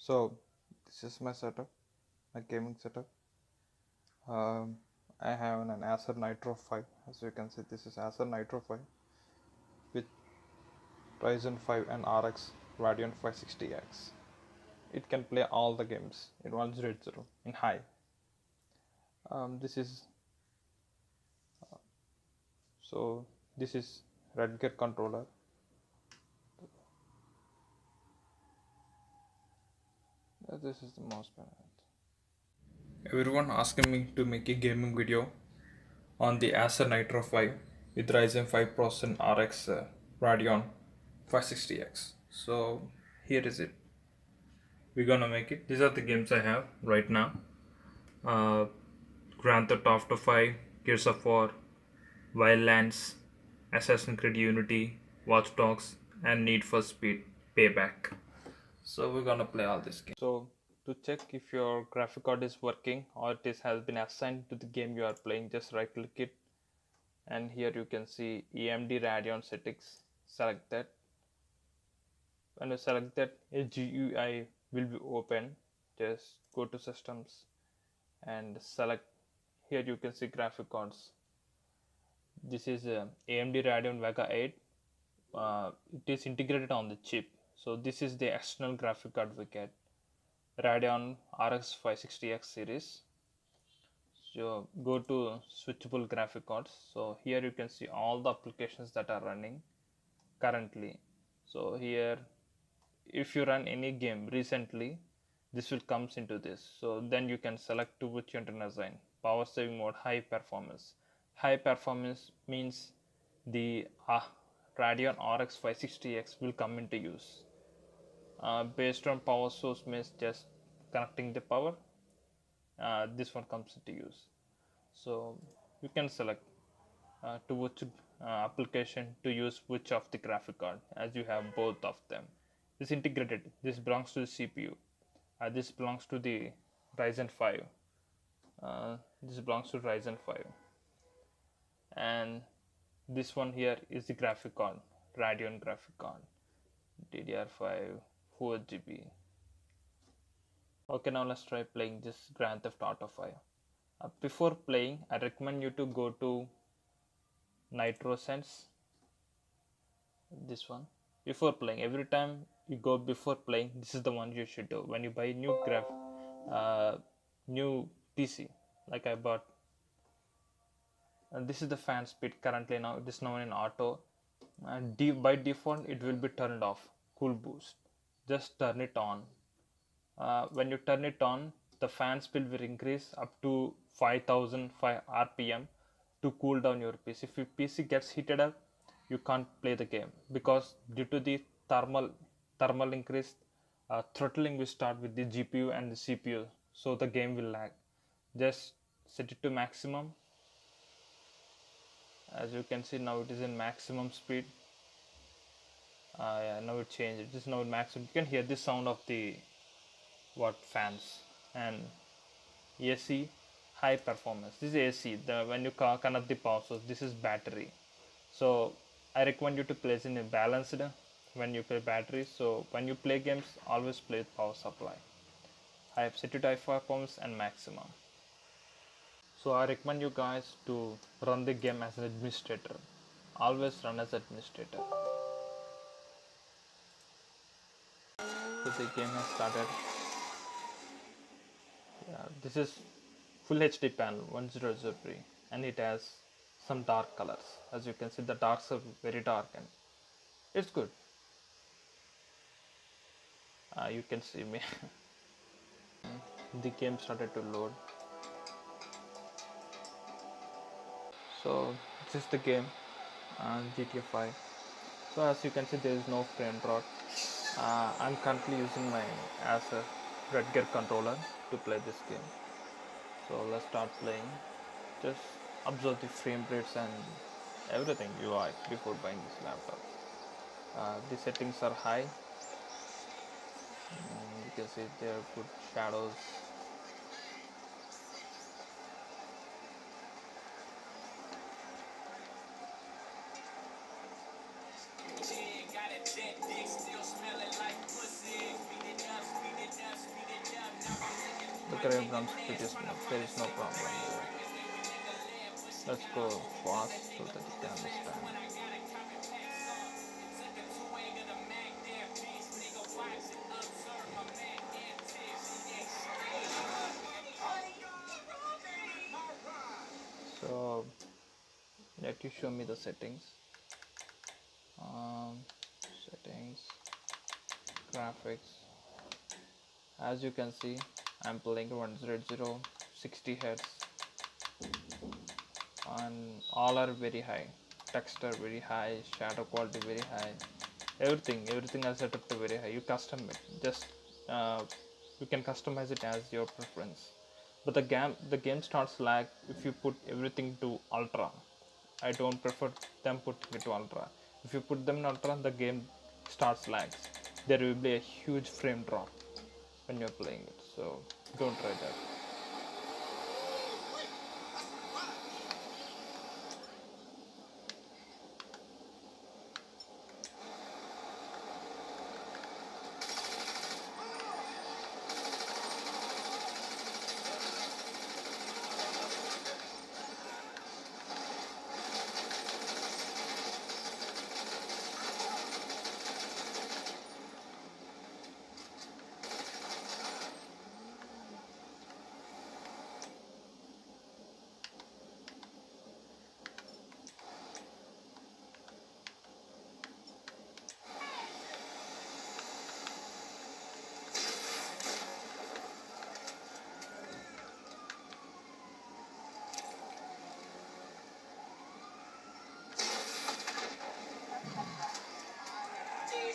So this is my setup, my gaming setup. I have an Acer Nitro 5. As you can see, this is Acer Nitro 5 with Ryzen 5 and RX Radeon 560X. It can play all the games in 100 in high. This is so this is red gear controller. This is the mouse pad. Everyone asking me to make a gaming video on the Acer Nitro 5 with Ryzen 5 processor and RX Radeon 560X. So here is it. We're gonna make it. These are the games I have right now. Uh, Grand Theft Auto 5, Gears of War, Wildlands, Assassin's Creed Unity, Watch Dogs, and Need for Speed Payback. So we're gonna play all this game. So to check if your graphic card is working or has been assigned to the game you are playing, just right click it, and here you can see Amd Ryzen settings. Select that. When you select that, a GUI will be open. Just go to systems and select. Here you can see graphic cards. This is AMD Radeon Vega 8. It is integrated on the chip. So this is the external graphic card we get. Radeon RX 560X series. So go to switchable graphic cards. So here you can see all the applications that are running currently. So here, if you run any game recently, this will comes into this. So then you can select to which you want to assign. Power saving mode, high performance. High performance means the Radeon RX 560X will come into use. Based on power source means just connecting the power. This one comes into use. So you can select to which application to use which of the graphic card, as you have both of them. This integrated. This belongs to the CPU. This belongs to the Ryzen 5. This belongs to Ryzen 5. And this one here is the graphic card, Radeon graphic card, DDR5 4GB. Okay, now let's try playing this Grand Theft Auto 5. Before playing, I recommend you to go to Nitro Sense. This one. Before playing, every time you go before playing, this is the one you should do. When you buy new new PC, like I bought, and this is the fan speed currently. Now it is now in auto, and by default it will be turned off. Cool boost, just turn it on. When you turn it on, the fan speed will increase up to 5005 RPM to cool down your PC. If your PC gets heated up, you can't play the game, because due to the thermal increase, throttling will start with the GPU and the CPU, so the game will lag. Just set it to maximum. As you can see, now it is in maximum speed. Yeah, now it changed. It is now in maximum. You can hear the sound of the fans. And AC, high performance. This is AC. When you connect the power source, this is battery. So I recommend you to place in a balanced when you play battery. So when you play games, always play with power supply. I have set it high performance and maximum. So I recommend you guys to run the game as an administrator. Always run as administrator. So the game has started. Yeah, this is full HD panel 1003, and it has some dark colors. As you can see, the darks are very dark and it's good. You can see me. The game started to load. So this is the game, GTA 5. So as you can see, there is no frame drop. I'm currently using my Acer red gear controller to play this game. So let's start playing. Just observe the frame rates and everything you like before buying this laptop. The settings are high. You can see there are good shadows. grave runs pretty smooth. There is no problem there. Let's go fast so that you can understand. So let you show me the settings. Settings, graphics. As you can see, I'm playing 100 60 Hz, and all are very high. Texture very high, shadow quality very high. Everything are set up to very high. You custom it. Just you can customize it as your preference. But the game starts lag if you put everything to ultra. I don't prefer them putting it to ultra. If you put them in ultra, the game starts lags. There will be a huge frame drop when you're playing it. So don't try that.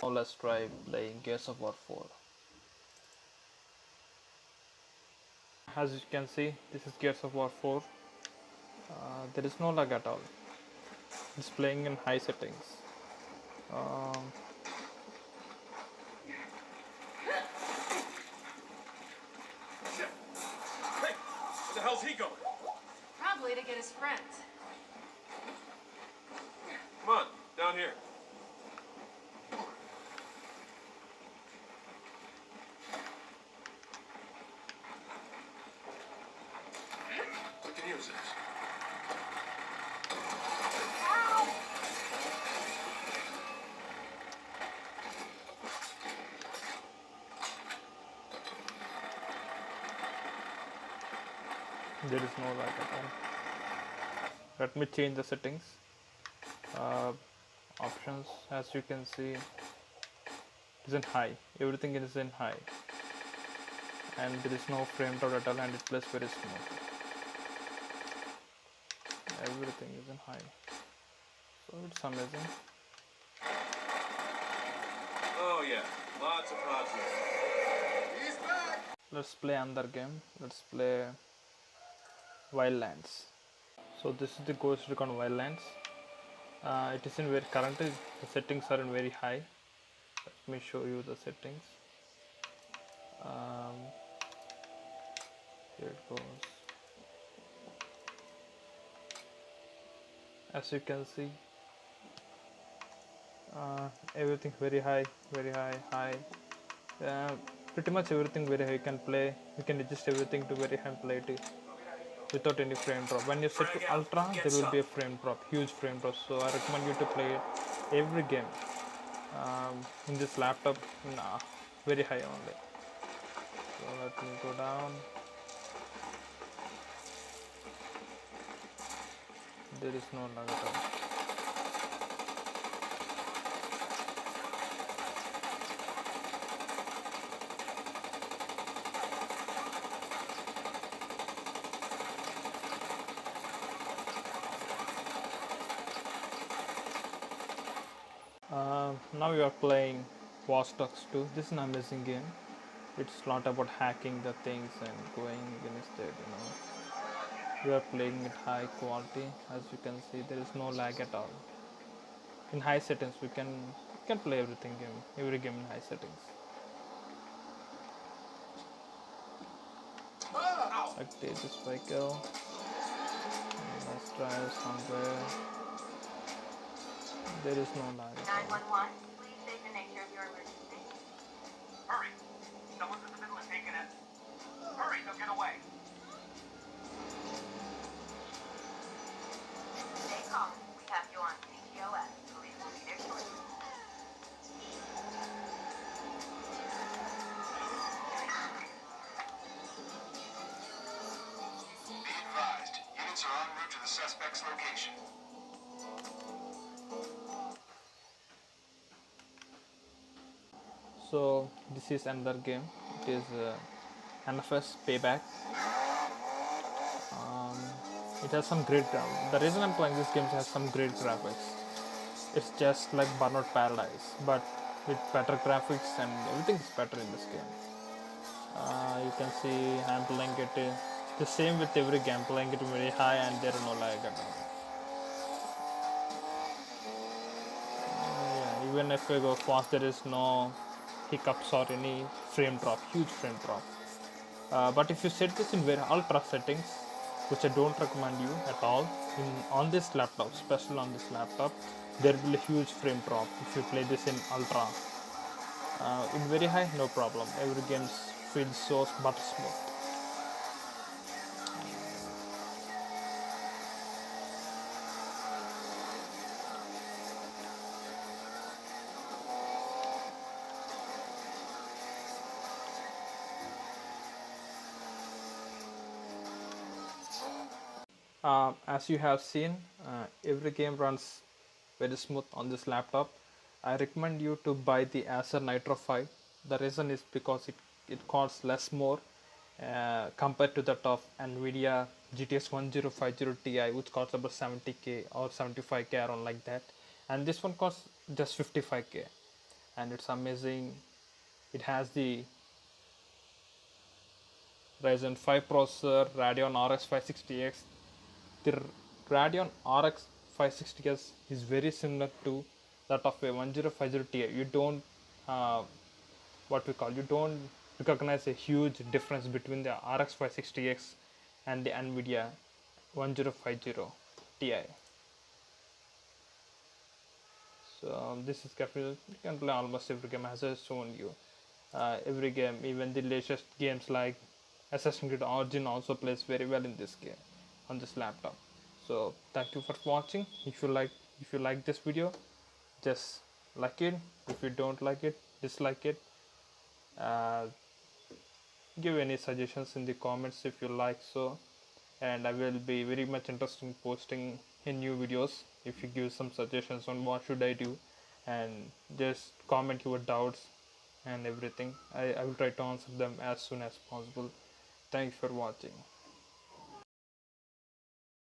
Now let's try playing Gears of War 4. As you can see, this is Gears of War 4. There is no lag at all. It's playing in high settings. Where the hell's he going? Probably to get his friends. Come on, down here. We can use this. There is no lag at all. Let me change the settings. Options, as you can see, is in high. Everything is in high, and there is no frame drop at all, and it plays very smooth. Everything is in high, so it's amazing. Oh yeah, lots of projects. He's back! Let's play another game. Let's play Wildlands. So this is the Ghost Recon Wildlands. It is in very currently the settings are in very high. Let me show you the settings. Here it goes. As you can see, everything very high, high. Pretty much everything very high. You can play. You can adjust everything to very high and play it without any frame drop. When you set to ultra, there will be a frame drop, huge frame drop. So I recommend you to play every game in this laptop very high only. So let me go down. There is no lag at all. Now you are playing Watch Dogs 2. This is an amazing game. It's not about hacking the things and going against it, you know. We are playing at high quality. As you can see, there is no lag at all. In high settings, we can play every game in high settings. Like take this vehicle. Let's drive somewhere. There is no lag at all. 911, please state the nature of your emergency. Hurry! Someone's in the middle of taking it. Hurry, they'll get away. So this is another game. It is NFS Payback. Um, it has some great. The reason I'm playing this game is it has some great graphics. It's just like Burnout Paradise, but with better graphics and everything is better in this game. You can see I'm playing it the same with every game, playing it very high and there are no lag at all. Yeah, even if I go fast, there is no hiccups or any frame drop, huge frame drop. But if you set this in very ultra settings, which I don't recommend you at all, on this laptop, especially on this laptop, there will be a huge frame drop if you play this in ultra. In very high, no problem. Every game feels so butter smooth. As you have seen, every game runs very smooth on this laptop. I recommend you to buy the Acer Nitro 5. The reason is because it costs less more compared to that of Nvidia GTX 1050 Ti, which costs about 70k or 75k around like that, and this one costs just 55k, and it's amazing. It has the Ryzen 5 processor, Radeon RX 560X. The Radeon RX 560X is very similar to that of a 1050 Ti. You don't you don't recognize a huge difference between the RX 560X and the Nvidia 1050 Ti. So this is capable. You can play almost every game as I shown you. Every game, even the latest games like Assassin's Creed Origin also plays very well in this game on this laptop. So thank you for watching. If you like this video, just like it. If you don't like it, dislike it. Uh, give any suggestions in the comments if you like so, and I will be very much interested in posting in new videos if you give some suggestions on what should I do, and just comment your doubts and everything. I will try to answer them as soon as possible. Thanks for watching.